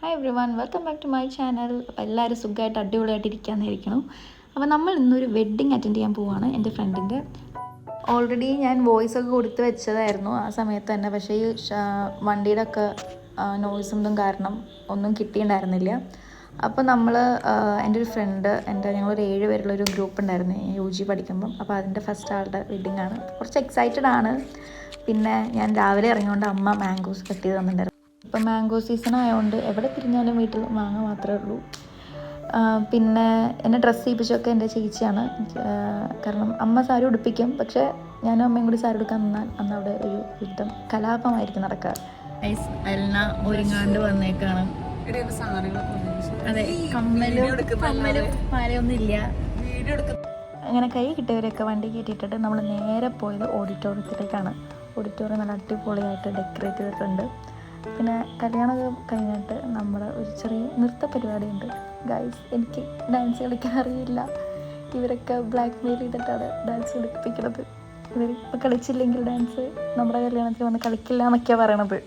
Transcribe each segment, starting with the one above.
Hi everyone, welcome back to my channel. അപ്പോൾ എല്ലാവരും സുഖമായിട്ട് അടിപൊളിയായിട്ട് ഇരിക്കാമെന്നായിരിക്കണം. അപ്പോൾ നമ്മൾ ഇന്നൊരു വെഡ്ഡിങ് അറ്റൻഡ് ചെയ്യാൻ പോവുകയാണ് എൻ്റെ ഫ്രണ്ടിൻ്റെ. ഓൾറെഡി ഞാൻ വോയിസ് ഒക്കെ കൊടുത്ത് വെച്ചതായിരുന്നു ആ സമയത്ത് തന്നെ. പക്ഷേ ഈ വണ്ടിയുടെ ഒക്കെ നോയ്സും കാരണം ഒന്നും കിട്ടിയിട്ടുണ്ടായിരുന്നില്ല. അപ്പോൾ നമ്മൾ എൻ്റെ ഒരു ഫ്രണ്ട്, ഞങ്ങളൊരു 7 പേരുള്ളൊരു ഗ്രൂപ്പ് ഉണ്ടായിരുന്നു UG പഠിക്കുമ്പം. അപ്പോൾ അതിൻ്റെ ഫസ്റ്റ് ആളുടെ വെഡ്ഡിങ് ആണ്. കുറച്ച് എക്സൈറ്റഡ് ആണ്. പിന്നെ ഞാൻ രാവിലെ ഇറങ്ങിയോണ്ട് അമ്മ മാംഗോസ് കട്ട് ചെയ്ത് തന്നിട്ടുണ്ടായിരുന്നു. ഇപ്പം മാംഗോ സീസൺ ആയതുകൊണ്ട് എവിടെ തിരിഞ്ഞാലും വീട്ടിൽ മാങ്ങ മാത്രമേ ഉള്ളൂ. പിന്നെ എന്നെ ഡ്രസ്സ് ചെയ്യിപ്പിച്ചൊക്കെ എൻ്റെ ചേച്ചിയാണ്. കാരണം അമ്മ സാരി ഉടുപ്പിക്കും, പക്ഷേ ഞാനും അമ്മയും കൂടി സാരി ഉടുക്കാൻ നിന്നാൽ അന്ന് അവിടെ ഒരു യുദ്ധം, കലാപമായിരിക്കും നടക്കുക. എൽന ഒരുങ്ങാണ്ട് വന്നേക്കാണ്. അതെ, കമ്മലും മാലയൊന്നും ഇല്ല. അങ്ങനെ കൈ കിട്ടിയവരൊക്കെ വണ്ടി കയറ്റിയിട്ടിട്ട് നമ്മൾ നേരെ പോയത് ഓഡിറ്റോറിയത്തിലേക്കാണ്. ഓഡിറ്റോറിയം നല്ല അടിപൊളിയായിട്ട് ഡെക്കറേറ്റ് ചെയ്തിട്ടുണ്ട്. പിന്നെ കല്യാണമൊക്കെ കഴിഞ്ഞിട്ട് നമ്മുടെ ഒരു ചെറിയ നൃത്ത പരിപാടിയുണ്ട്. ഗൈസ്, എനിക്ക് ഡാൻസ് കളിക്കാൻ അറിയില്ല. ഇവരൊക്കെ ബ്ലാക്ക് മെയിൽ ചെയ്തിട്ടാണ് ഡാൻസ് കളിപ്പിക്കുന്നത്. ഇവർ ഇപ്പോൾ കളിച്ചില്ലെങ്കിൽ ഡാൻസ് നമ്മുടെ കല്യാണത്തിൽ വന്ന് കളിക്കില്ല എന്നൊക്കെയാണ് പറയണത്.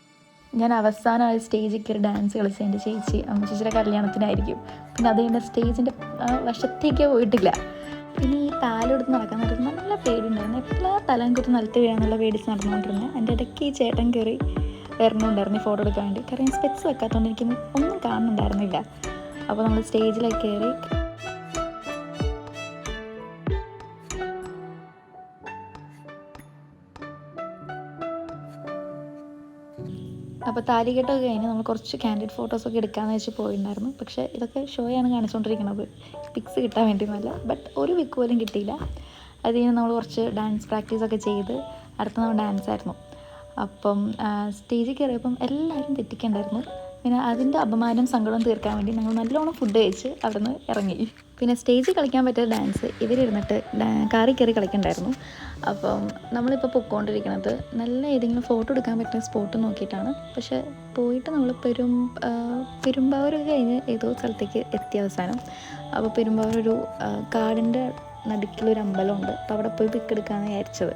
ഞാൻ അവസാനമായി സ്റ്റേജിൽ കയറി ഡാൻസ് കളിച്ച എൻ്റെ ചേച്ചി അമ്മ ചേച്ചിയുടെ കല്യാണത്തിനായിരിക്കും. പിന്നെ അത് കഴിഞ്ഞ സ്റ്റേജിൻ്റെ വശത്തേക്കേ പോയിട്ടില്ല. പിന്നെ ഈ പാലെടുത്ത് നടക്കാൻ നേരത്ത് നല്ല പേടിയുണ്ടായിരുന്നു. എല്ലാ തലം കുത്തി നിലത്ത് വീഴാന്നുള്ള പേടിച്ച് നടന്നുകൊണ്ടിരുന്നത്. എൻ്റെ ഇടയ്ക്ക് ഈ ചേട്ടൻ കയറി വരണുണ്ടായിരുന്നു ഫോട്ടോ എടുക്കാൻ വേണ്ടി. കാരണം സ്പെക്സ് വെക്കാത്തതുകൊണ്ട് എനിക്ക് ഒന്നും കാണുന്നുണ്ടായിരുന്നില്ല. അപ്പോൾ നമ്മൾ സ്റ്റേജിലേക്ക് കയറി. അപ്പോൾ താലികെട്ടൊക്കെ കഴിഞ്ഞ് നമ്മൾ കുറച്ച് കാൻഡിഡ് ഫോട്ടോസൊക്കെ എടുക്കാമെന്ന് വെച്ച് പോയിട്ടുണ്ടായിരുന്നു. പക്ഷേ ഇതൊക്കെ ഷോയാണ് കാണിച്ചുകൊണ്ടിരിക്കുന്നത്, പിക്സ് കിട്ടാൻ വേണ്ടിയൊന്നുമല്ല. ബട്ട് ഒരു പിക്ക് പോലും കിട്ടിയില്ല. അത് കഴിഞ്ഞ് നമ്മൾ കുറച്ച് ഡാൻസ് പ്രാക്ടീസൊക്കെ ചെയ്ത് അടുത്ത നമ്മൾ ഡാൻസായിരുന്നു. അപ്പം സ്റ്റേജിൽ കയറിയപ്പം എല്ലാവരും തെറ്റിക്കണ്ടായിരുന്നു. പിന്നെ അതിൻ്റെ അപമാനം സങ്കടം തീർക്കാൻ വേണ്ടി ഞങ്ങൾ നല്ലോണം ഫുഡ് കഴിച്ച് അവിടെ നിന്ന് ഇറങ്ങി. പിന്നെ സ്റ്റേജിൽ കളിക്കാൻ പറ്റിയ ഡാൻസ് ഇവരിരുന്നിട്ട് കാറിൽ കയറി കളിക്കണ്ടായിരുന്നു. അപ്പം നമ്മളിപ്പോൾ പൊയ്ക്കൊണ്ടിരിക്കുന്നത് നല്ല ഏതെങ്കിലും ഫോട്ടോ എടുക്കാൻ പറ്റുന്ന സ്പോട്ട് നോക്കിയിട്ടാണ്. പക്ഷേ പോയിട്ട് നമ്മൾ പെരുമ്പാവൂരൊക്കെ കഴിഞ്ഞ് ഏതോ സ്ഥലത്തേക്ക് എത്തിയ അവസാനം. അപ്പോൾ പെരുമ്പാവൂരൊരു കാടിൻ്റെ നടുക്കിലൊരു അമ്പലമുണ്ട്. അപ്പോൾ അവിടെ പോയി പിക്ക് എടുക്കാമെന്ന് വിചാരിച്ചത്.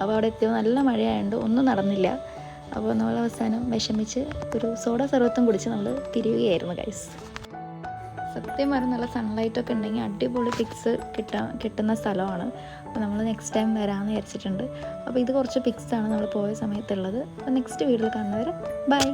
അപ്പോൾ അവിടെ എത്തിയത് നല്ല മഴയായതുകൊണ്ട് ഒന്നും നടന്നില്ല. അപ്പോൾ നമ്മൾ അവസാനം വിഷമിച്ച് ഒരു സോഡ സർവത്തും കുടിച്ച് നമ്മൾ തിരിയുകയായിരുന്നു ഗൈസ്. സത്യം പറഞ്ഞാൽ നല്ല സൺലൈറ്റൊക്കെ ഉണ്ടെങ്കിൽ അടിപൊളി പിക്സ് കിട്ടുന്ന സ്ഥലമാണ്. അപ്പോൾ നമ്മൾ നെക്സ്റ്റ് ടൈം വരാമെന്ന് വിചാരിച്ചിട്ടുണ്ട്. അപ്പോൾ ഇത് കുറച്ച് പിക്സാണ് നമ്മൾ പോയ സമയത്തുള്ളത്. അപ്പോൾ നെക്സ്റ്റ് വീഡിയോയിൽ കാണുന്നവരെ ബൈ.